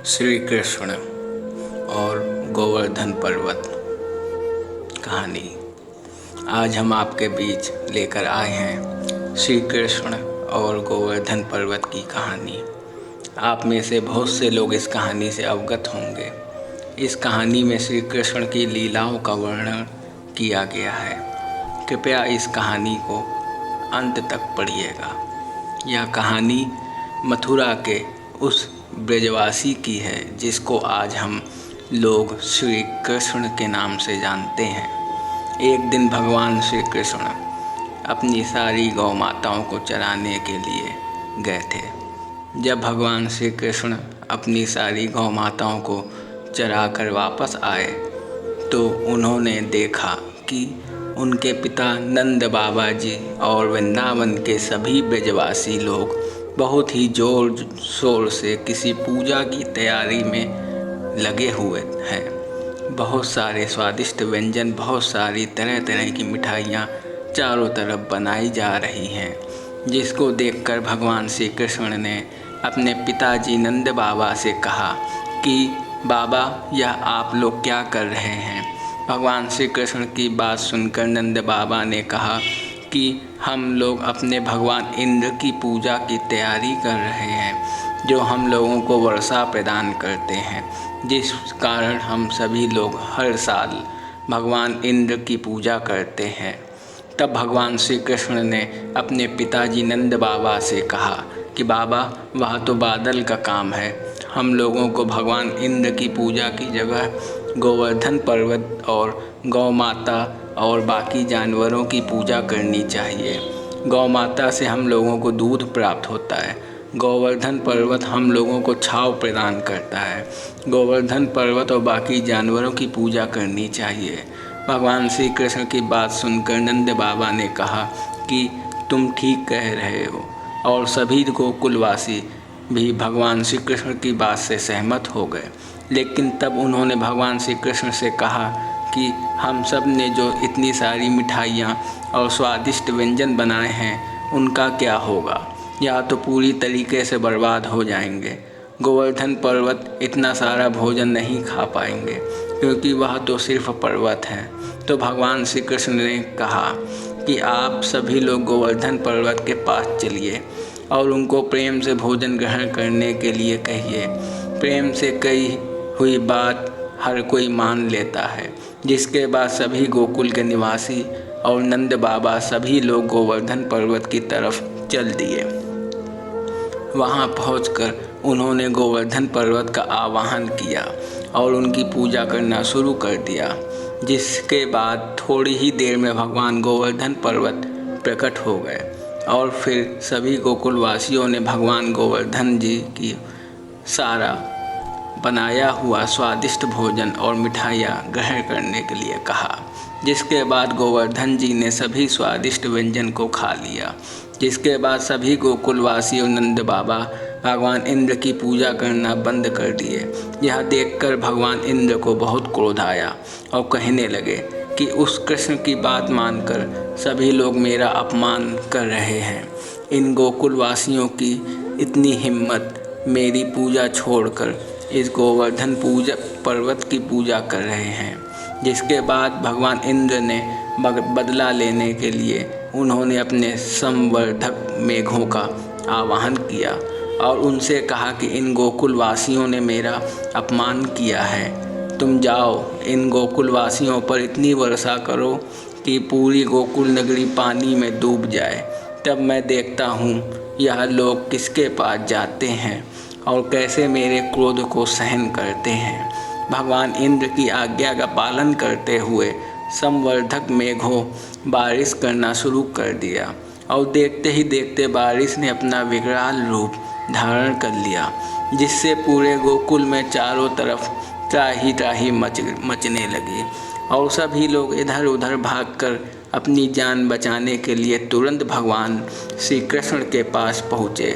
श्री कृष्ण और गोवर्धन पर्वत कहानी। आज हम आपके बीच लेकर आए हैं श्री कृष्ण और गोवर्धन पर्वत की कहानी। आप में से बहुत से लोग इस कहानी से अवगत होंगे। इस कहानी में श्री कृष्ण की लीलाओं का वर्णन किया गया है। कृपया इस कहानी को अंत तक पढ़िएगा। यह कहानी मथुरा के उस ब्रजवासी की है जिसको आज हम लोग श्री कृष्ण के नाम से जानते हैं। एक दिन भगवान श्री कृष्ण अपनी सारी गौ माताओं को चराने के लिए गए थे। जब भगवान श्री कृष्ण अपनी सारी गौ माताओं को चरा कर वापस आए तो उन्होंने देखा कि उनके पिता नंद बाबा जी और वृंदावन के सभी ब्रजवासी लोग बहुत ही जोर शोर से किसी पूजा की तैयारी में लगे हुए हैं। बहुत सारे स्वादिष्ट व्यंजन, बहुत सारी तरह तरह की मिठाइयाँ चारों तरफ बनाई जा रही हैं, जिसको देखकर भगवान श्री कृष्ण ने अपने पिताजी नंद बाबा से कहा कि बाबा, यह आप लोग क्या कर रहे हैं। भगवान श्री कृष्ण की बात सुनकर नंद बाबा ने कहा कि हम लोग अपने भगवान इंद्र की पूजा की तैयारी कर रहे हैं, जो हम लोगों को वर्षा प्रदान करते हैं, जिस कारण हम सभी लोग हर साल भगवान इंद्र की पूजा करते हैं। तब भगवान श्री कृष्ण ने अपने पिताजी नंद बाबा से कहा कि बाबा, वह तो बादल का काम है, हम लोगों को भगवान इंद्र की पूजा की जगह गोवर्धन पर्वत और गौ माता और बाकी जानवरों की पूजा करनी चाहिए। गौ माता से हम लोगों को दूध प्राप्त होता है। गोवर्धन पर्वत हम लोगों को छांव प्रदान करता है। गोवर्धन पर्वत और बाकी जानवरों की पूजा करनी चाहिए। भगवान श्री कृष्ण की बात सुनकर नंद बाबा ने कहा कि तुम ठीक कह रहे हो, और सभी गोकुलवासी भी भगवान श्री कृष्ण की बात से सहमत हो गए। लेकिन तब उन्होंने भगवान श्री कृष्ण से कहा कि हम सब ने जो इतनी सारी मिठाइयाँ और स्वादिष्ट व्यंजन बनाए हैं, उनका क्या होगा। या तो पूरी तरीके से बर्बाद हो जाएंगे। गोवर्धन पर्वत इतना सारा भोजन नहीं खा पाएंगे, क्योंकि वह तो सिर्फ पर्वत है। तो भगवान श्री कृष्ण ने कहा कि आप सभी लोग गोवर्धन पर्वत के पास चलिए और उनको प्रेम से भोजन ग्रहण करने के लिए कहिए। प्रेम से कही हुई बात हर कोई मान लेता है। जिसके बाद सभी गोकुल के निवासी और नंद बाबा सभी लोग गोवर्धन पर्वत की तरफ चल दिए। वहां पहुंचकर उन्होंने गोवर्धन पर्वत का आवाहन किया और उनकी पूजा करना शुरू कर दिया। जिसके बाद थोड़ी ही देर में भगवान गोवर्धन पर्वत प्रकट हो गए और फिर सभी गोकुलवासियों ने भगवान गोवर्धन जी की सारा बनाया हुआ स्वादिष्ट भोजन और मिठाइयाँ ग्रहण करने के लिए कहा। जिसके बाद गोवर्धन जी ने सभी स्वादिष्ट व्यंजन को खा लिया। जिसके बाद सभी गोकुलवासी और नंद बाबा भगवान इंद्र की पूजा करना बंद कर दिए। यह देखकर भगवान इंद्र को बहुत क्रोध आया और कहने लगे कि उस कृष्ण की बात मानकर सभी लोग मेरा अपमान कर रहे हैं। इन गोकुलवासियों की इतनी हिम्मत, मेरी पूजा छोड़कर इस गोवर्धन पर्वत की पूजा कर रहे हैं। जिसके बाद भगवान इंद्र ने बदला लेने के लिए उन्होंने अपने संवर्धक मेघों का आवाहन किया और उनसे कहा कि इन गोकुलवासियों ने मेरा अपमान किया है। तुम जाओ, इन गोकुलवासियों पर इतनी वर्षा करो कि पूरी गोकुल नगरी पानी में डूब जाए। तब मैं देखता हूँ यह लोग किसके पास जाते हैं और कैसे मेरे क्रोध को सहन करते हैं। भगवान इंद्र की आज्ञा का पालन करते हुए संवर्धक मेघों बारिश करना शुरू कर दिया और देखते ही देखते बारिश ने अपना विकराल रूप धारण कर लिया, जिससे पूरे गोकुल में चारों तरफ त्राही त्राही मचने लगी और सभी लोग इधर उधर भागकर अपनी जान बचाने के लिए तुरंत भगवान श्री कृष्ण के पास पहुँचे।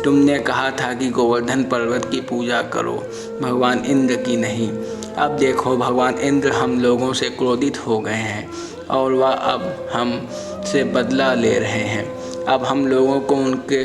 तुमने कहा था कि गोवर्धन पर्वत की पूजा करो, भगवान इंद्र की नहीं। अब देखो, भगवान इंद्र हम लोगों से क्रोधित हो गए हैं और वह अब हम से बदला ले रहे हैं। अब हम लोगों को उनके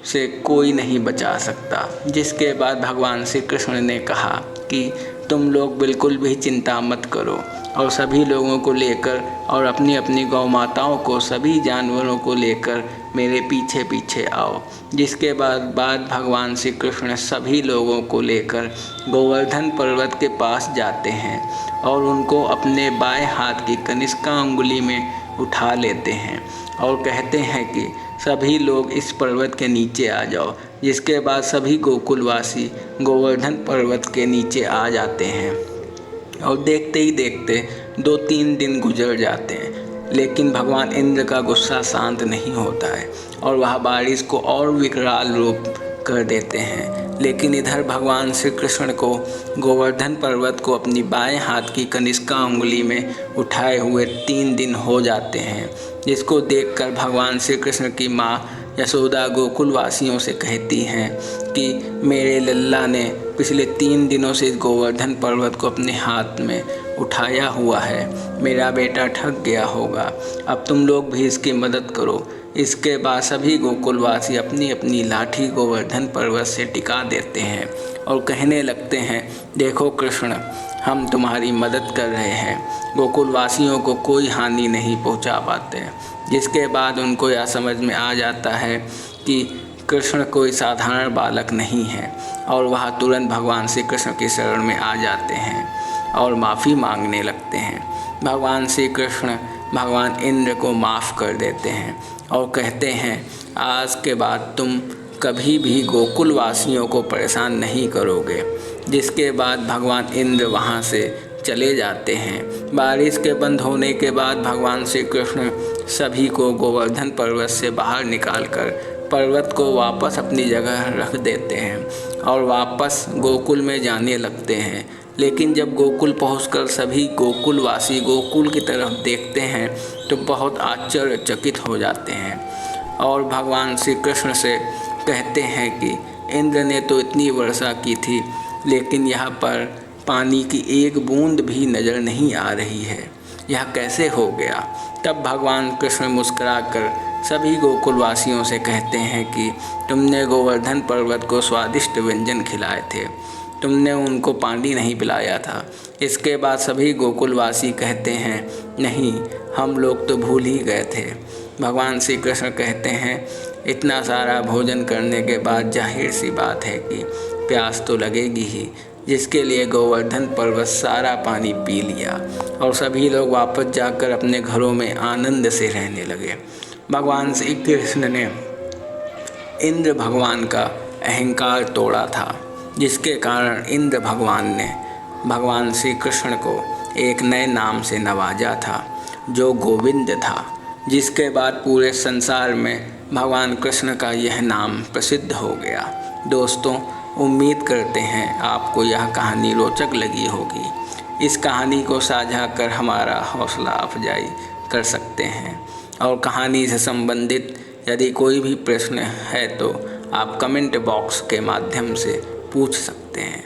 से कोई नहीं बचा सकता। जिसके बाद भगवान श्री कृष्ण ने कहा कि तुम लोग बिल्कुल भी चिंता मत करो और सभी लोगों को लेकर और अपनी अपनी गौ माताओं को, सभी जानवरों को लेकर मेरे पीछे पीछे आओ। जिसके बाद भगवान श्री कृष्ण सभी लोगों को लेकर गोवर्धन पर्वत के पास जाते हैं और उनको अपने बाएं हाथ की कनिष्का अंगुली में उठा लेते हैं और कहते हैं कि सभी लोग इस पर्वत के नीचे आ जाओ। जिसके बाद सभी गोकुलवासी गोवर्धन पर्वत के नीचे आ जाते हैं और देखते ही देखते 2-3 दिन गुजर जाते हैं, लेकिन भगवान इंद्र का गुस्सा शांत नहीं होता है और वह बारिश को और विकराल रूप कर देते हैं। लेकिन इधर भगवान श्री कृष्ण को गोवर्धन पर्वत को अपनी बाएं हाथ की कनिष्का अंगुली में उठाए हुए 3 दिन हो जाते हैं, जिसको देखकर भगवान श्री कृष्ण की माँ यशोदा गोकुलवासियों से कहती हैं कि मेरे लल्ला ने पिछले 3 दिनों से इस गोवर्धन पर्वत को अपने हाथ में उठाया हुआ है, मेरा बेटा ठग गया होगा, अब तुम लोग भी इसकी मदद करो। इसके बाद सभी गोकुलवासी अपनी अपनी लाठी गोवर्धन पर्वत से टिका देते हैं और कहने लगते हैं, देखो कृष्ण, हम तुम्हारी मदद कर रहे हैं, गोकुलवासियों को कोई हानि नहीं पहुंचा पाते। जिसके बाद उनको यह समझ में आ जाता है कि कृष्ण कोई साधारण बालक नहीं है और वह तुरंत भगवान श्री कृष्ण की शरण में आ जाते हैं और माफ़ी मांगने लगते हैं। भगवान श्री कृष्ण भगवान इंद्र को माफ़ कर देते हैं और कहते हैं, आज के बाद तुम कभी भी गोकुलवासियों को परेशान नहीं करोगे। जिसके बाद भगवान इंद्र वहाँ से चले जाते हैं। बारिश के बंद होने के बाद भगवान श्री कृष्ण सभी को गोवर्धन पर्वत से बाहर निकालकर पर्वत को वापस अपनी जगह रख देते हैं और वापस गोकुल में जाने लगते हैं। लेकिन जब गोकुल पहुंचकर सभी गोकुलवासी गोकुल की तरफ देखते हैं तो बहुत आश्चर्यचकित हो जाते हैं और भगवान श्री कृष्ण से कहते हैं कि इंद्र ने तो इतनी वर्षा की थी, लेकिन यहाँ पर पानी की एक बूंद भी नज़र नहीं आ रही है, यह कैसे हो गया। तब भगवान कृष्ण मुस्कुराकर सभी गोकुलवासियों से कहते हैं कि तुमने गोवर्धन पर्वत को स्वादिष्ट व्यंजन खिलाए थे, तुमने उनको पानी नहीं पिलाया था। इसके बाद सभी गोकुलवासी कहते हैं, नहीं, हम लोग तो भूल ही गए थे। भगवान श्री कृष्ण कहते हैं, इतना सारा भोजन करने के बाद जाहिर सी बात है कि प्यास तो लगेगी ही। जिसके लिए गोवर्धन पर्वत सारा पानी पी लिया और सभी लोग वापस जाकर अपने घरों में आनंद से रहने लगे। भगवान श्री कृष्ण ने इंद्र भगवान का अहंकार तोड़ा था, जिसके कारण इंद्र भगवान ने भगवान श्री कृष्ण को एक नए नाम से नवाजा था, जो गोविंद था। जिसके बाद पूरे संसार में भगवान कृष्ण का यह नाम प्रसिद्ध हो गया। दोस्तों, उम्मीद करते हैं आपको यह कहानी रोचक लगी होगी। इस कहानी को साझा कर हमारा हौसला अफजाई कर सकते हैं और कहानी से संबंधित यदि कोई भी प्रश्न है तो आप कमेंट बॉक्स के माध्यम से पूछ सकते हैं।